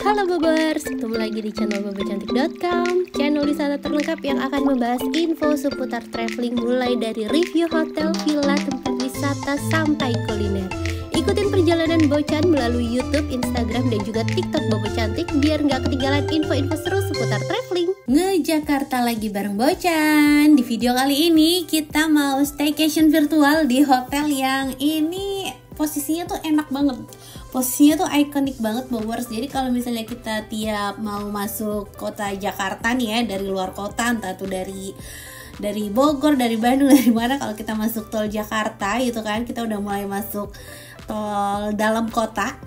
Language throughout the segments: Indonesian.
Halo Bobers, ketemu lagi di channel bobocantik.com, channel wisata terlengkap yang akan membahas info seputar traveling mulai dari review hotel, villa, tempat wisata sampai kuliner. Ikutin perjalanan Bocan melalui YouTube, Instagram, dan juga TikTok Bobo Cantik biar nggak ketinggalan info-info seru seputar traveling. Nge-Jakarta lagi bareng Bocan. Di video kali ini kita mau staycation virtual di hotel yang ini posisinya tuh enak banget. Posisinya tuh ikonik banget Bobers. Jadi kalau misalnya kita tiap mau masuk kota Jakarta nih ya, dari luar kota, entah tuh dari Bogor, dari Bandung, dari mana, kalau kita masuk tol Jakarta gitu kan, kita udah mulai masuk tol dalam kota.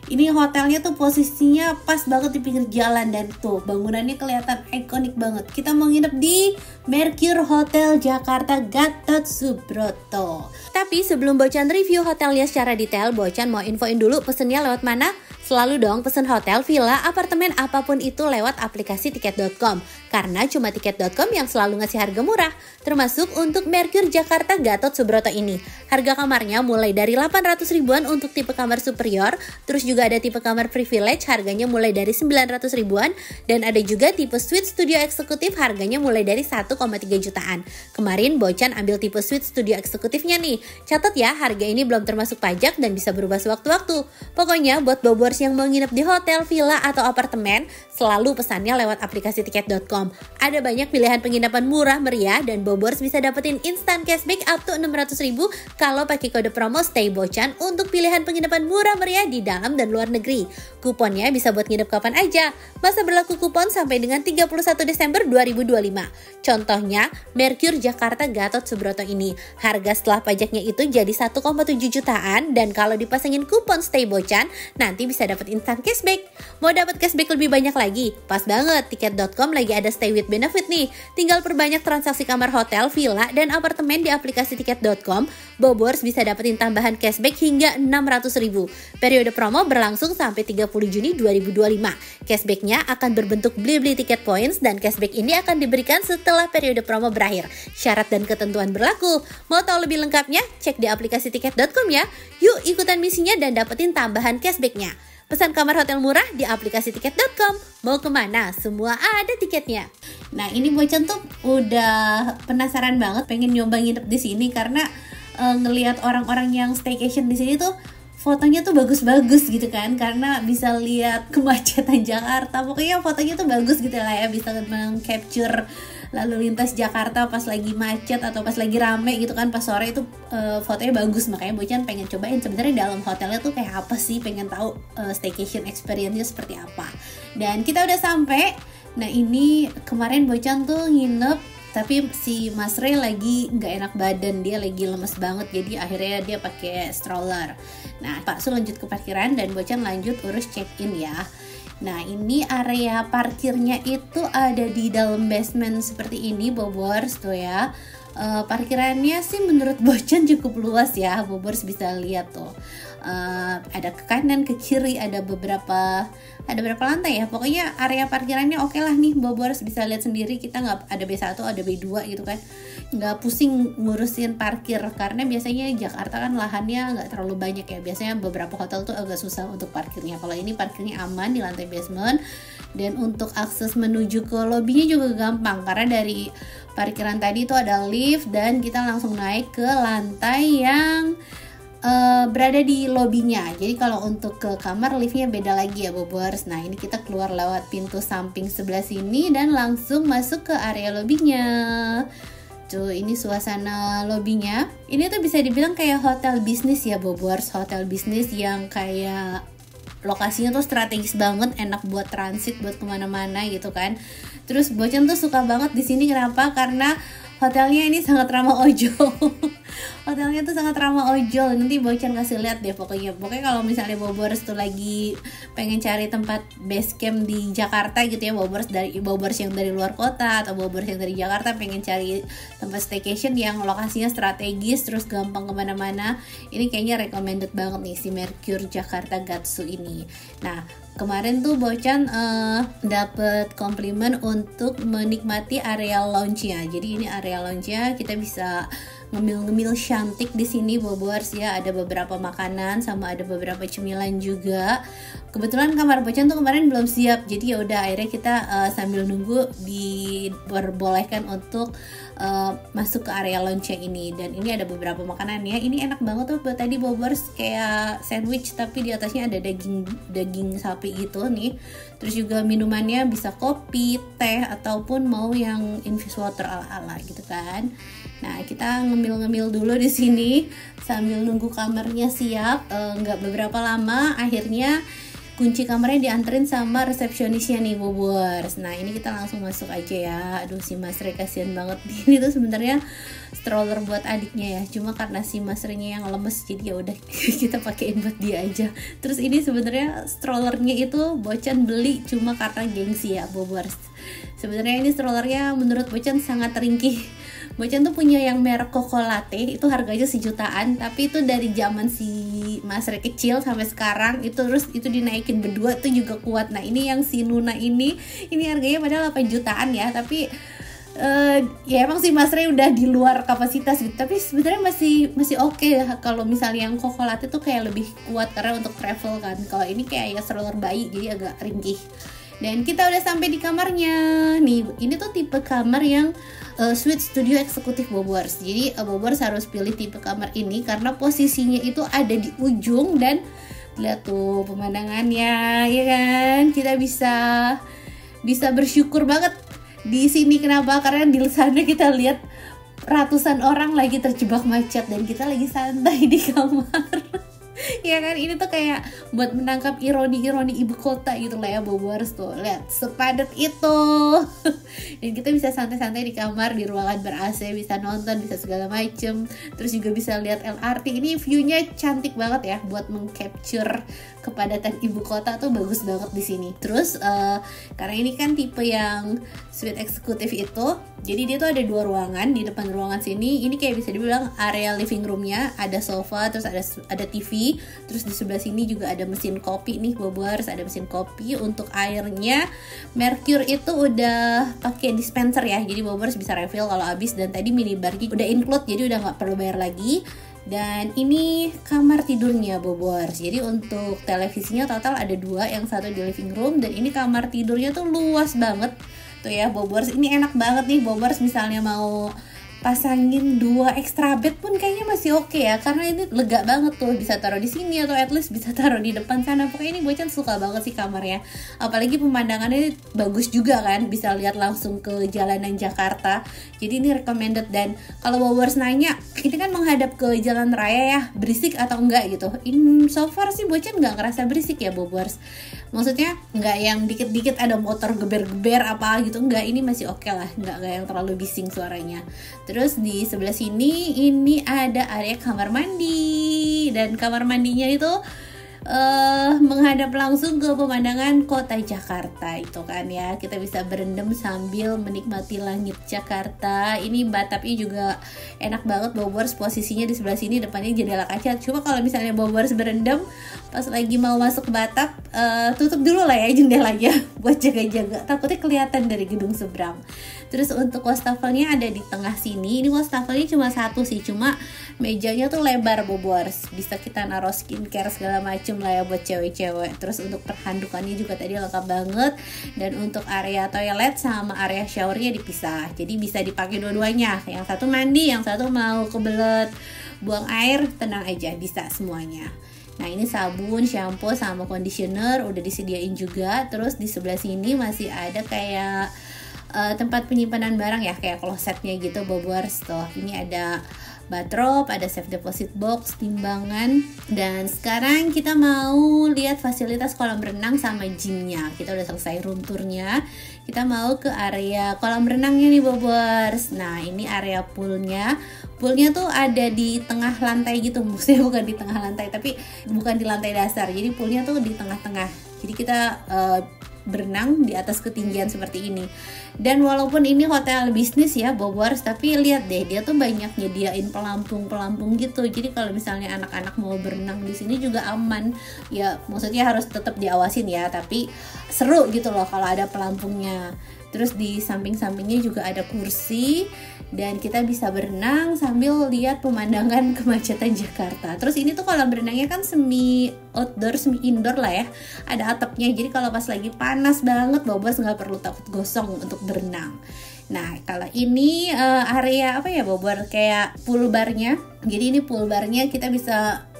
Ini hotelnya tuh posisinya pas banget di pinggir jalan dan tuh bangunannya kelihatan ikonik banget. Kita mau nginep di Mercure Hotel Jakarta Gatot Subroto. Tapi sebelum Bocan review hotelnya secara detail, Bocan mau infoin dulu pesennya lewat mana? Selalu dong pesen hotel, villa, apartemen, apapun itu lewat aplikasi tiket.com. Karena cuma tiket.com yang selalu ngasih harga murah. Termasuk untuk Mercure Jakarta Gatot Subroto ini. Harga kamarnya mulai dari 800 ribuan untuk tipe kamar superior. Terus juga ada tipe kamar privilege, harganya mulai dari 900 ribuan. Dan ada juga tipe suite studio eksekutif, harganya mulai dari 1,3 jutaan. Kemarin Bocan ambil tipe suite studio eksekutifnya nih. Catat ya, harga ini belum termasuk pajak dan bisa berubah sewaktu-waktu. Pokoknya buat Bobor yang mau nginep di hotel, villa, atau apartemen, selalu pesannya lewat aplikasi tiket.com. Ada banyak pilihan penginapan murah meriah dan Bobors bisa dapetin instant cashback up to 600 ribu kalau pakai kode promo Stay Bocan untuk pilihan penginapan murah meriah di dalam dan luar negeri. Kuponnya bisa buat nginep kapan aja. Masa berlaku kupon sampai dengan 31 Desember 2025. Contohnya, Mercure Jakarta Gatot Subroto ini. Harga setelah pajaknya itu jadi 1,7 jutaan dan kalau dipasangin kupon Stay Bocan, nanti bisa dapat instant cashback. Mau dapat cashback lebih banyak lagi? Pas banget, tiket.com lagi ada stay with benefit nih. Tinggal perbanyak transaksi kamar hotel, villa, dan apartemen di aplikasi tiket.com. Bobors bisa dapetin tambahan cashback hingga 600 ribu. Periode promo berlangsung sampai 30 Juni 2025. Cashbacknya akan berbentuk beli-beli tiket points dan cashback ini akan diberikan setelah periode promo berakhir. Syarat dan ketentuan berlaku. Mau tahu lebih lengkapnya? Cek di aplikasi tiket.com ya. Yuk ikutan misinya dan dapetin tambahan cashbacknya. Pesan kamar hotel murah di aplikasi tiket.com. Mau kemana? Semua ada tiketnya. Nah, ini Bocan tuh udah penasaran banget pengen nyoba nginep di sini karena ngelihat orang-orang yang staycation di sini tuh fotonya tuh bagus-bagus gitu kan, karena bisa lihat kemacetan Jakarta. Pokoknya fotonya tuh bagus gitu lah ya, bisa meng-capture lalu lintas Jakarta pas lagi macet atau pas lagi rame gitu kan, pas sore itu fotonya bagus. Makanya Bocan pengen cobain sebenarnya dalam hotelnya tuh kayak apa sih, pengen tahu staycation experience-nya seperti apa. Dan kita udah sampai. Nah, ini kemarin Bocan tuh nginep tapi si Mas Ray lagi nggak enak badan, dia lagi lemes banget, jadi akhirnya dia pakai stroller. Nah, Pak Su lanjut ke parkiran dan Bocan lanjut urus check-in ya. Nah, ini area parkirnya itu ada di dalam basement seperti ini Bobors tuh ya. Parkirannya sih menurut Bocan cukup luas ya, Bobors bisa lihat tuh. Ada ke kanan, ke kiri, ada berapa lantai ya. Pokoknya area parkirannya oke lah nih, Bobors bisa lihat sendiri. Kita nggak ada B1, ada B2 gitu kan, nggak pusing ngurusin parkir karena biasanya Jakarta kan lahannya nggak terlalu banyak ya. Biasanya beberapa hotel tuh agak susah untuk parkirnya. Kalau ini parkirnya aman di lantai basement, dan untuk akses menuju ke lobbynya juga gampang karena dari parkiran tadi itu ada lift dan kita langsung naik ke lantai yang berada di lobbynya. Jadi kalau untuk ke kamar liftnya beda lagi ya Bobors. Nah, ini kita keluar lewat pintu samping sebelah sini dan langsung masuk ke area lobbynya. Tuh, ini suasana lobbynya. Ini tuh bisa dibilang kayak hotel bisnis ya Bobors. Hotel bisnis yang kayak lokasinya tuh strategis banget, enak buat transit, buat kemana-mana gitu kan. Terus Bocan tuh suka banget di sini, kenapa? Karena hotelnya ini sangat ramah ojol. Hotelnya tuh sangat ramah ojol. Nanti Bocan kasih lihat deh pokoknya. Pokoknya kalau misalnya Bobors tuh lagi pengen cari tempat base camp di Jakarta gitu ya, Bobors yang dari luar kota atau Bobors yang dari Jakarta pengen cari tempat staycation yang lokasinya strategis terus gampang kemana-mana, ini kayaknya recommended banget nih si Mercure Jakarta Gatsu ini. Nah, kemarin tuh Bocan dapet komplimen untuk menikmati area lounge-nya. Jadi ini area lounge-nya kita bisa ngemil-ngemil cantik di sini Bobors ya. Ada beberapa makanan sama ada beberapa cemilan juga. Kebetulan kamar Bocan tuh kemarin belum siap, jadi ya udah akhirnya kita sambil nunggu diperbolehkan untuk masuk ke area lounge ini. Dan ini ada beberapa makanan ya. Ini enak banget tuh buat tadi Bobors, kayak sandwich tapi di atasnya ada daging sapi gitu nih. Terus juga minumannya bisa kopi, teh ataupun mau yang infused water ala-ala gitu kan. Nah, kita ngemil-ngemil dulu di sini sambil nunggu kamarnya siap. Nggak beberapa lama akhirnya kunci kamarnya dianterin sama resepsionisnya nih Bobors. Nah ini kita langsung masuk aja ya. Aduh si Mas Rey kasihan banget. Ini tuh sebenarnya stroller buat adiknya ya. Cuma karena si Mas Rey-nya yang lemes jadi ya udah kita pakein buat dia aja. Terus ini sebenarnya strollernya itu Bocan beli cuma karena gengsi ya Bobors. Sebenarnya ini strollernya menurut Bocan sangat ringkih. Bocan tuh punya yang merek Coco Latte, itu harganya 1 jutaan, tapi itu dari zaman si Mas Rey kecil sampai sekarang itu terus itu dinaikin berdua tuh juga kuat. Nah ini yang si Nuna ini harganya padahal 8 jutaan ya, tapi ya emang si Mas Rey udah di luar kapasitas gitu, tapi sebenarnya masih oke ya. Kalau misalnya yang Coco Latte tuh kayak lebih kuat karena untuk travel kan. Kalau ini kayak ya stroller bayi jadi agak ringkih. Dan kita udah sampai di kamarnya. Nih, ini tuh tipe kamar yang suite studio eksekutif Bobors. Jadi Bobors harus pilih tipe kamar ini karena posisinya itu ada di ujung dan lihat tuh pemandangannya, ya kan? Kita bisa bersyukur banget di sini. Kenapa? Karena di sana kita lihat ratusan orang lagi terjebak macet dan kita lagi santai di kamar. Ya kan, ini tuh kayak buat menangkap ironi-ironi ibu kota gitu lah ya Bobors tuh. Lihat sepadat itu. Dan kita bisa santai-santai di kamar, di ruangan ber-AC, bisa nonton, bisa segala macem. Terus juga bisa lihat LRT. Ini view-nya cantik banget ya buat meng-capture kepadatan ibu kota tuh bagus banget di sini. Terus karena ini kan tipe yang suite eksekutif itu, jadi dia tuh ada 2 ruangan. Di depan ruangan sini ini kayak bisa dibilang area living roomnya, ada sofa, terus ada TV, terus di sebelah sini juga ada mesin kopi nih Bobors, ada mesin kopi. Untuk airnya Mercure itu udah pakai dispenser ya, jadi Bobors bisa refill kalau habis. Dan tadi minibarnya udah include, jadi udah nggak perlu bayar lagi. Dan ini kamar tidurnya Bobors. Jadi untuk televisinya total ada 2, yang satu di living room, dan ini kamar tidurnya tuh luas banget tuh ya Bobors. Ini enak banget nih Bobors, misalnya mau pasangin 2 extra bed pun kayaknya masih oke ya, karena ini lega banget tuh, bisa taruh di sini atau at least bisa taruh di depan sana. Pokoknya ini Bocan suka banget sih kamarnya, apalagi pemandangannya bagus juga kan, bisa lihat langsung ke jalanan Jakarta. Jadi ini recommended. Dan kalau Bobors nanya, ini kan menghadap ke jalan raya ya, berisik atau enggak gitu. So far sih Bocan nggak ngerasa berisik ya Bobors. Maksudnya nggak yang dikit-dikit ada motor geber-geber apa gitu, enggak. Ini masih oke lah, nggak yang terlalu bising suaranya. Terus di sebelah sini ini ada area kamar mandi, dan kamar mandinya itu menghadap langsung ke pemandangan kota Jakarta itu kan ya. Kita bisa berendam sambil menikmati langit Jakarta. Ini batapnya juga enak banget Bobors, posisinya di sebelah sini, depannya jendela kaca. Cuma kalau misalnya Bobors berendam pas lagi mau masuk batap, tutup dulu lah ya jendelanya buat jaga-jaga, takutnya kelihatan dari gedung seberang. Terus untuk wastafelnya ada di tengah sini. Ini wastafelnya cuma 1 sih, cuma mejanya tuh lebar Bobors, bisa kita naruh skincare segala macem lah ya buat cewek-cewek. Terus untuk perhandukannya juga tadi lengkap banget. Dan untuk area toilet sama area showernya dipisah, jadi bisa dipakai dua-duanya. Yang satu mandi, yang satu mau kebelet buang air, tenang aja, bisa semuanya. Nah ini sabun, shampoo, sama conditioner udah disediain juga. Terus di sebelah sini masih ada kayak tempat penyimpanan barang ya, kayak klosetnya gitu Bobors tuh. Ini ada bathrobe, ada safe deposit box, timbangan. Dan sekarang kita mau lihat fasilitas kolam renang sama gymnya. Kita udah selesai room tournya, kita mau ke area kolam renangnya nih Bobors. Nah ini area poolnya tuh ada di tengah lantai gitu, maksudnya bukan di tengah lantai, tapi bukan di lantai dasar, jadi poolnya tuh di tengah-tengah. Jadi kita berenang di atas ketinggian seperti ini. Dan walaupun ini hotel bisnis ya Bobors, tapi lihat deh, dia tuh banyak nyediain pelampung gitu. Jadi kalau misalnya anak-anak mau berenang di sini juga aman. Ya maksudnya harus tetap diawasin ya, tapi seru gitu loh kalau ada pelampungnya. Terus di samping-sampingnya juga ada kursi dan kita bisa berenang sambil lihat pemandangan kemacetan Jakarta. Terus ini tuh kolam berenangnya kan semi outdoor, semi indoor lah ya. Ada atapnya, jadi kalau pas lagi panas banget Bobors nggak perlu takut gosong untuk berenang. Nah, kalau ini area apa ya Bobor, kayak pool barnya. Jadi ini pool barnya, kita bisa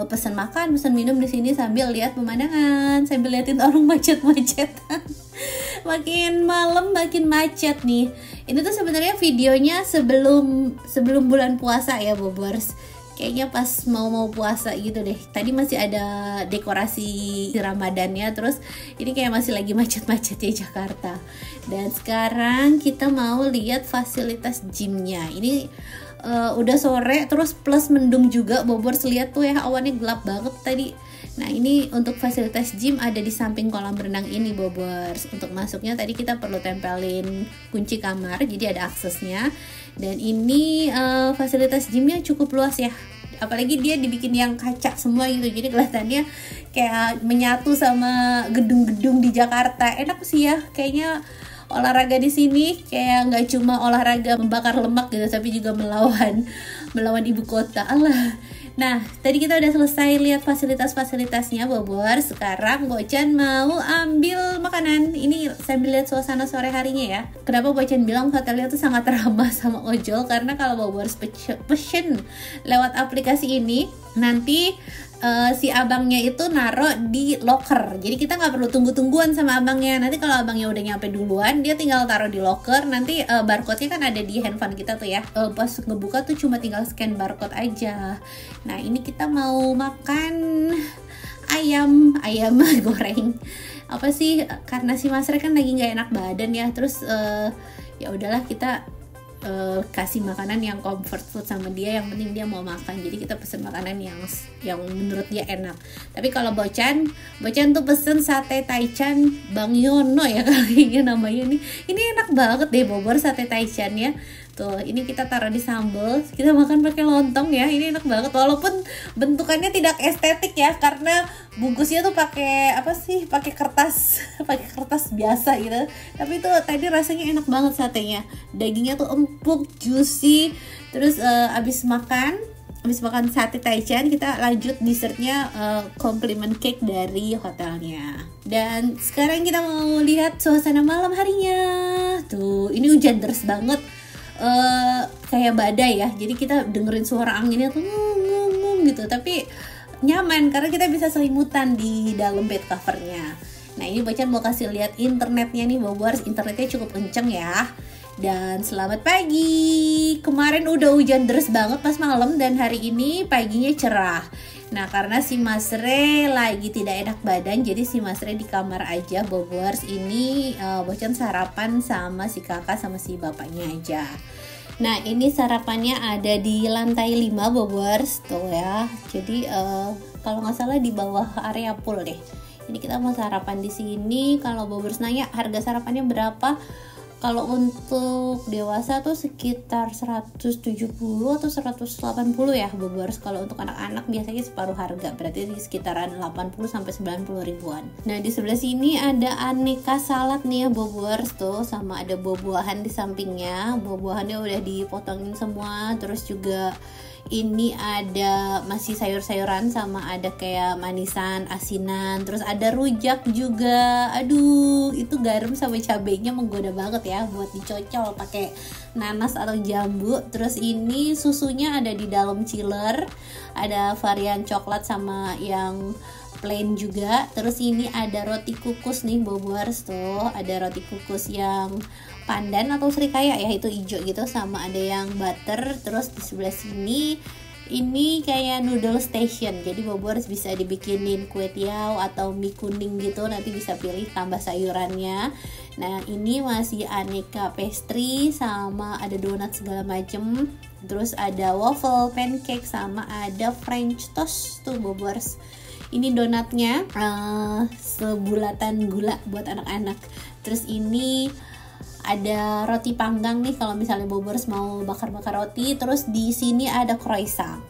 pesan makan, pesan minum di sini sambil lihat pemandangan, sambil liatin orang macet-macetan. Makin malam makin macet nih. Ini tuh sebenarnya videonya sebelum bulan puasa ya Bobors. Kayaknya pas mau puasa gitu deh. Tadi masih ada dekorasi Ramadannya, terus ini kayak masih lagi macet-macetnya Jakarta. Dan sekarang kita mau lihat fasilitas gymnya. Ini udah sore, terus plus mendung juga Bobors. Lihat tuh ya, awannya gelap banget tadi. Nah, ini untuk fasilitas gym ada di samping kolam renang ini Bobors. Untuk masuknya tadi kita perlu tempelin kunci kamar, jadi ada aksesnya. Dan ini fasilitas gymnya cukup luas ya. Apalagi dia dibikin yang kaca semua gitu, jadi kelihatannya kayak menyatu sama gedung-gedung di Jakarta. Enak sih ya, kayaknya olahraga di sini kayak nggak cuma olahraga membakar lemak gitu, tapi juga melawan ibu kota. Allah. Nah, tadi kita udah selesai lihat fasilitas-fasilitasnya Bobor. Sekarang Bocan mau ambil makanan. Ini sambil lihat suasana sore harinya ya. Kenapa Bocan bilang hotelnya tuh sangat ramah sama ojol? Karena kalau Bobor pesen lewat aplikasi ini, nanti si abangnya itu naruh di locker. Jadi kita nggak perlu tunggu-tungguan sama abangnya. Nanti kalau abangnya udah nyampe duluan, dia tinggal taruh di locker. Nanti barcode-nya kan ada di handphone kita tuh ya. Pas ngebuka tuh cuma tinggal scan barcode aja. Nah, ini kita mau makan ayam goreng. Apa sih, karena si Mas Re kan lagi nggak enak badan ya. Terus ya udahlah, kita kasih makanan yang comfort food sama dia, yang penting dia mau makan. Jadi kita pesen makanan yang menurut dia enak. Tapi kalau Bocan tuh pesen sate taichan Bang Yono ya kayaknya namanya nih. Ini enak banget deh Bobor, sate taichan ya. Tuh, ini kita taruh di sambal, kita makan pakai lontong ya. Ini enak banget, walaupun bentukannya tidak estetik ya, karena bungkusnya tuh pakai apa sih? Pakai kertas biasa gitu. Tapi tuh tadi rasanya enak banget satenya. Dagingnya tuh empuk, juicy. Terus abis makan sate taichan, kita lanjut dessertnya compliment cake dari hotelnya. Dan sekarang kita mau lihat suasana malam harinya. Tuh, ini hujan deras banget. Kayak badai ya, jadi kita dengerin suara anginnya tuh ngung gitu, tapi nyaman karena kita bisa selimutan di dalam bed covernya. Nah, ini Bocan mau kasih lihat internetnya nih Bobor, internetnya cukup kenceng ya. Dan selamat pagi. Kemarin udah hujan deras banget pas malam, dan hari ini paginya cerah. Nah, karena si Mas Re lagi tidak enak badan, jadi si Mas Re di kamar aja Bobors. Ini Bocan sarapan sama si kakak sama si bapaknya aja. Nah, ini sarapannya ada di lantai 5 Bobors tuh ya. Jadi kalau nggak salah di bawah area pool deh. Ini kita mau sarapan di sini. Kalau Bobors nanya harga sarapannya berapa? Kalau untuk dewasa tuh sekitar 170 atau 180 ya Bobors. Kalau untuk anak-anak biasanya separuh harga, berarti sekitaran 80 sampai 90 ribuan. Nah, di sebelah sini ada aneka salad nih ya Bobors tuh, sama ada buah-buahan di sampingnya. Buah-buahannya udah dipotongin semua, terus juga ini ada masih sayur-sayuran, sama ada kayak manisan, asinan, terus ada rujak juga. Aduh, itu garam sama cabenya menggoda banget ya buat dicocol pakai nanas atau jambu. Terus ini susunya ada di dalam chiller, ada varian coklat sama yang plain juga. Terus ini ada roti kukus nih Bobors tuh, ada roti kukus yang pandan atau serikaya ya, itu hijau gitu, sama ada yang butter. Terus di sebelah sini ini kayak noodle station, jadi Bobors bisa dibikinin kue tiaw atau mie kuning gitu, nanti bisa pilih tambah sayurannya. Nah, ini masih aneka pastry, sama ada donat segala macem. Terus ada waffle, pancake, sama ada french toast tuh Bobors. Ini donatnya sebulatan gula buat anak-anak. Terus ini ada roti panggang nih kalau misalnya Bobors mau bakar-bakar roti. Terus di sini ada croissant.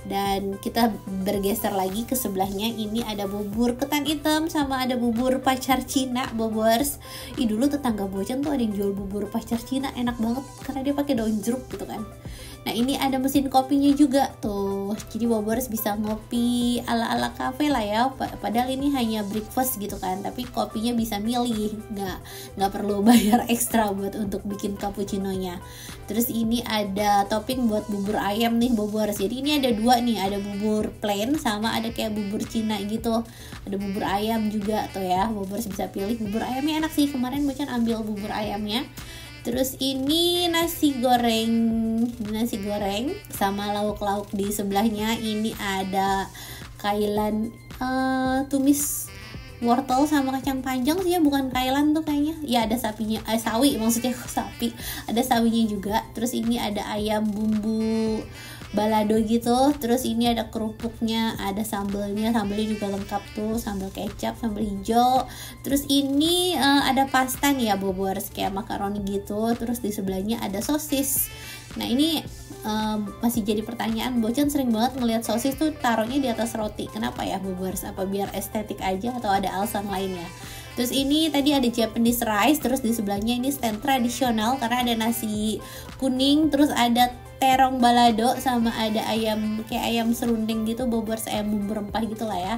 Dan kita bergeser lagi ke sebelahnya, ini ada bubur ketan hitam sama ada bubur pacar Cina, Bobers. Dulu tetangga Bocan tuh ada yang jual bubur pacar Cina, enak banget karena dia pakai daun jeruk gitu kan. Nah ini ada mesin kopinya juga tuh, jadi Bobers bisa ngopi ala-ala cafe lah ya. Padahal ini hanya breakfast gitu kan, tapi kopinya bisa milih, nggak perlu bayar ekstra buat untuk bikin cappuccino-nya. Terus ini ada topping buat bubur ayam nih Bobers. Jadi ini ada dua nih, ada bubur plain sama ada kayak bubur Cina gitu. Ada bubur ayam juga tuh ya, Bobers bisa pilih. Bubur ayamnya enak sih, kemarin Bocan ambil bubur ayamnya. Terus ini nasi goreng sama lauk-lauk di sebelahnya. Ini ada kailan tumis wortel sama kacang panjang sih ya, bukan kailan tuh kayaknya. Ya ada sapinya, sawi maksudnya, sapi. Ada sawinya juga. Terus ini ada ayam bumbu balado gitu. Terus ini ada kerupuknya, ada sambalnya juga lengkap tuh, sambal kecap, sambal hijau. Terus ini ada pasta nih ya Bobers, kayak makaroni gitu. Terus di sebelahnya ada sosis. Nah ini masih jadi pertanyaan, Bocan sering banget ngelihat sosis tuh taruhnya di atas roti. Kenapa ya Bobers? Apa biar estetik aja atau ada alasan lainnya? Terus ini tadi ada Japanese rice, terus di sebelahnya ini stand tradisional karena ada nasi kuning, terus ada terong balado sama ada ayam kayak ayam serunding gitu Bobers, ayam bumbu rempah gitu lah ya.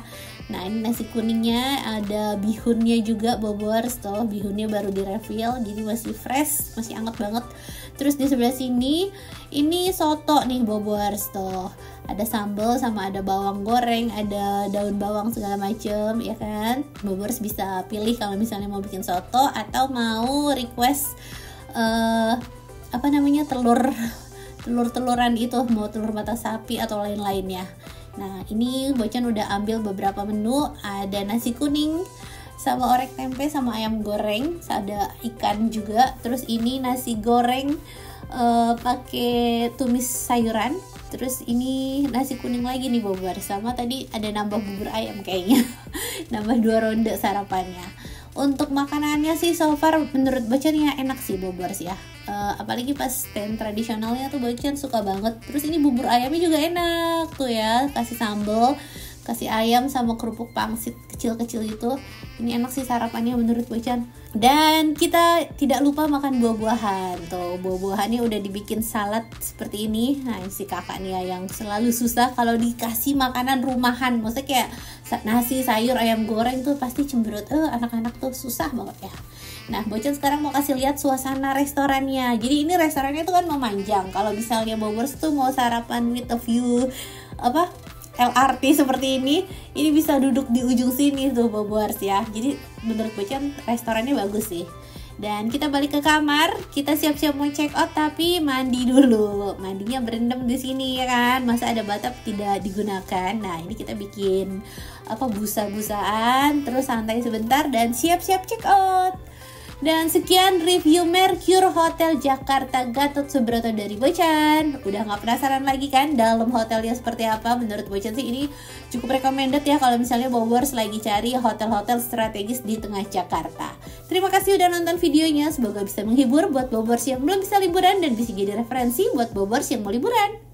Nah ini nasi kuningnya, ada bihunnya juga Bobers tuh, bihunnya baru direfill jadi masih fresh, masih anget banget. Terus di sebelah sini ini soto nih Bobers tuh, ada sambal sama ada bawang goreng, ada daun bawang segala macem ya kan. Bobers bisa pilih kalau misalnya mau bikin soto atau mau request telur-teluran itu, mau telur mata sapi atau lain-lainnya. Nah ini Bocan udah ambil beberapa menu, ada nasi kuning sama orek tempe sama ayam goreng, ada ikan juga. Terus ini nasi goreng pakai tumis sayuran. Terus ini nasi kuning lagi nih Bobers, sama tadi ada nambah bubur ayam kayaknya nambah 2 ronde sarapannya. Untuk makanannya sih so far menurut Bocan ya enak sih Bobers ya. Apalagi pas stand tradisionalnya tuh Bocan suka banget. Terus ini bubur ayamnya juga enak tuh ya, kasih sambal, kasih ayam sama kerupuk pangsit kecil-kecil gitu. Ini enak sih sarapannya menurut Bocan. Dan kita tidak lupa makan buah-buahan tuh, buah-buahannya udah dibikin salad seperti ini. Nah si kakak nih ya yang selalu susah kalau dikasih makanan rumahan, maksudnya kayak nasi, sayur, ayam goreng tuh pasti cemberut. Anak-anak tuh susah banget ya. Nah Bocan sekarang mau kasih lihat suasana restorannya. Jadi ini restorannya tuh kan memanjang. Kalau misalnya Bobers tuh mau sarapan with a view LRT seperti ini bisa duduk di ujung sini tuh Bobers ya. Jadi menurut Bocan restorannya bagus sih. Dan kita balik ke kamar, kita siap-siap mau check out tapi mandi dulu. Mandinya berendam di sini ya kan. Masa ada bathtub tidak digunakan. Nah, ini kita bikin busa-busaan, terus santai sebentar dan siap-siap check out. Dan sekian review Mercure Hotel Jakarta Gatot Subroto dari Bocan. Udah gak penasaran lagi kan dalam hotelnya seperti apa? Menurut Bocan sih ini cukup recommended ya kalau misalnya Bobers lagi cari hotel-hotel strategis di tengah Jakarta. Terima kasih udah nonton videonya, semoga bisa menghibur buat Bobers yang belum bisa liburan dan bisa jadi referensi buat Bobers yang mau liburan.